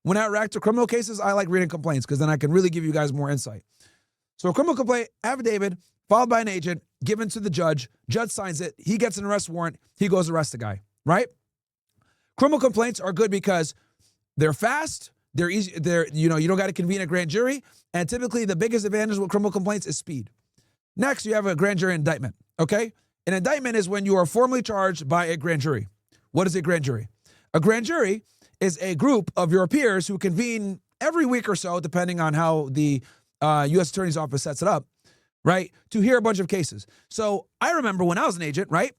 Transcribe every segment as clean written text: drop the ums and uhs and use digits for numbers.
when I react to criminal cases, I like reading complaints because then I can really give you guys more insight. So a criminal complaint, affidavit, filed by an agent, given to the judge signs it, he gets an arrest warrant, he goes arrest the guy, right? Criminal complaints are good because they're fast, they're easy, you don't got to convene a grand jury, and typically the biggest advantage with criminal complaints is speed. Next, you have a grand jury indictment, okay? An indictment is when you are formally charged by a grand jury. What is a grand jury? A grand jury is a group of your peers who convene every week or so, depending on how the U.S. Attorney's Office sets it up, right, to hear a bunch of cases. So I remember when I was an agent, right,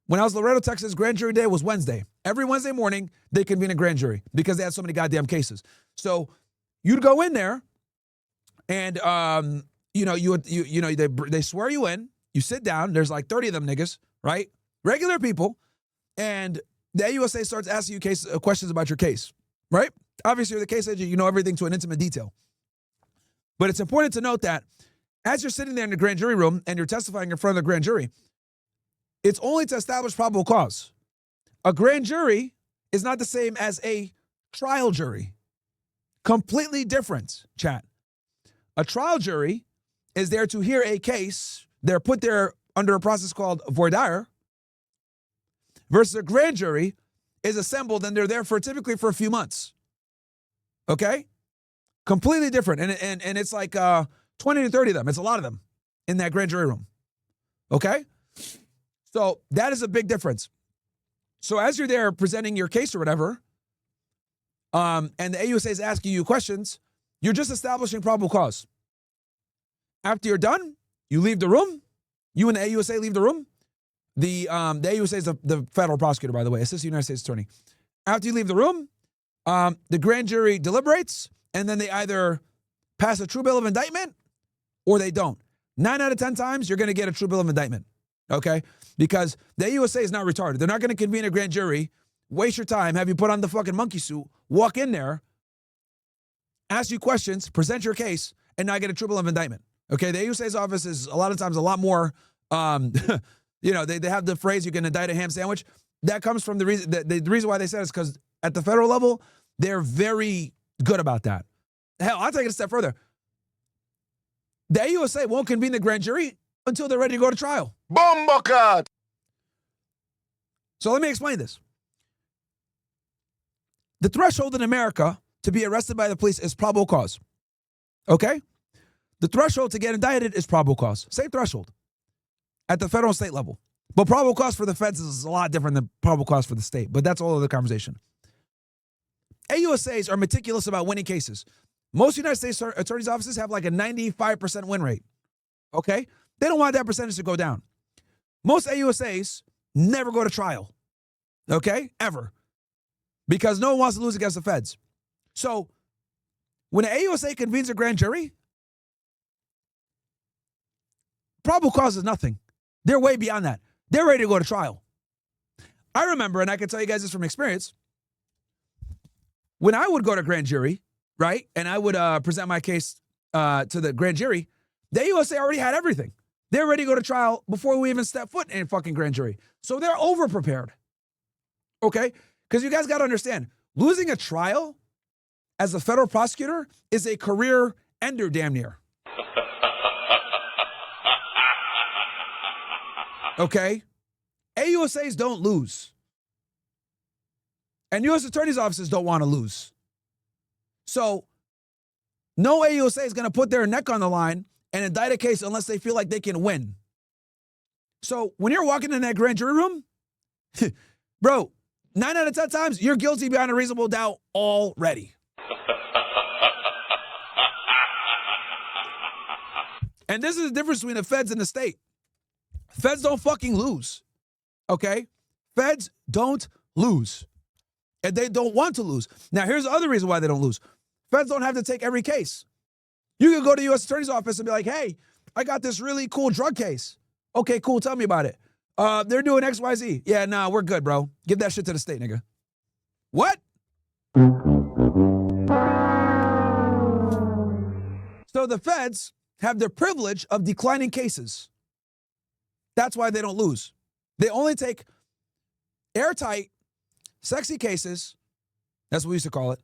when I was Laredo, Texas, grand jury day was Wednesday. Every Wednesday morning, they convene a grand jury because they had so many goddamn cases. So you'd go in there and, they swear you in, you sit down, there's like 30 of them niggas, right, regular people, and the AUSA starts asking you questions about your case, right? Obviously, you're the case agent, you know everything to an intimate detail. But it's important to note that as you're sitting there in the grand jury room and you're testifying in front of the grand jury, it's only to establish probable cause. A grand jury is not the same as a trial jury. Completely different, chat. A trial jury is there to hear a case. They're put there under a process called voir dire, versus a grand jury is assembled and they're there typically for a few months. Okay? Completely different. And it's like 20 to 30 of them. It's a lot of them in that grand jury room. Okay? So that is a big difference. So as you're there presenting your case or whatever, and the AUSA is asking you questions, you're just establishing probable cause. After you're done, you leave the room. You and the AUSA leave the room. The AUSA is the federal prosecutor, by the way, Assistant United States Attorney. After you leave the room, the grand jury deliberates, and then they either pass a true bill of indictment or they don't. 9 out of 10 times, you're going to get a true bill of indictment, okay? Because the AUSA is not retarded. They're not going to convene a grand jury, waste your time, have you put on the fucking monkey suit, walk in there, ask you questions, present your case, and not get a true bill of indictment, okay? The AUSA's office is a lot of times a lot more, they have the phrase, you can indict a ham sandwich. That comes from the reason why they said it is because at the federal level, they're very good about that. Hell, I'll take it a step further. The AUSA won't convene the grand jury until they're ready to go to trial. Bombocat! So let me explain this. The threshold in America to be arrested by the police is probable cause. Okay? The threshold to get indicted is probable cause. Same threshold at the federal and state level. But probable cause for the feds is a lot different than probable cause for the state. But that's all other conversation. AUSAs are meticulous about winning cases. Most United States attorneys' offices have like a 95% win rate. Okay? They don't want that percentage to go down. Most AUSAs never go to trial. Okay? Ever. Because no one wants to lose against the feds. So, when an AUSA convenes a grand jury, probable cause is nothing. They're way beyond that. They're ready to go to trial. I remember, and I can tell you guys this from experience, when I would go to grand jury, right, and I would present my case to the grand jury, the AUSA already had everything. They're ready to go to trial before we even step foot in fucking grand jury. So they're over-prepared, okay? Because you guys got to understand, losing a trial as a federal prosecutor is a career ender damn near. Okay? AUSAs don't lose. And U.S. attorneys' offices don't want to lose. So, no AUSA is going to put their neck on the line and indict a case unless they feel like they can win. So, when you're walking in that grand jury room, bro, 9 out of 10 times, you're guilty beyond a reasonable doubt already. And this is the difference between the feds and the state. Feds don't fucking lose, okay? Feds don't lose, and they don't want to lose. Now, here's the other reason why they don't lose. Feds don't have to take every case. You can go to the U.S. Attorney's Office and be like, hey, I got this really cool drug case. Okay, cool, tell me about it. They're doing X, Y, Z. Yeah, nah, we're good, bro. Give that shit to the state, nigga. What? So the feds have the privilege of declining cases. That's why they don't lose. They only take airtight, sexy cases, that's what we used to call it,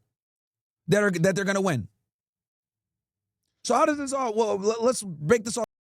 that they're going to win. So how does this all? Well, let's break this all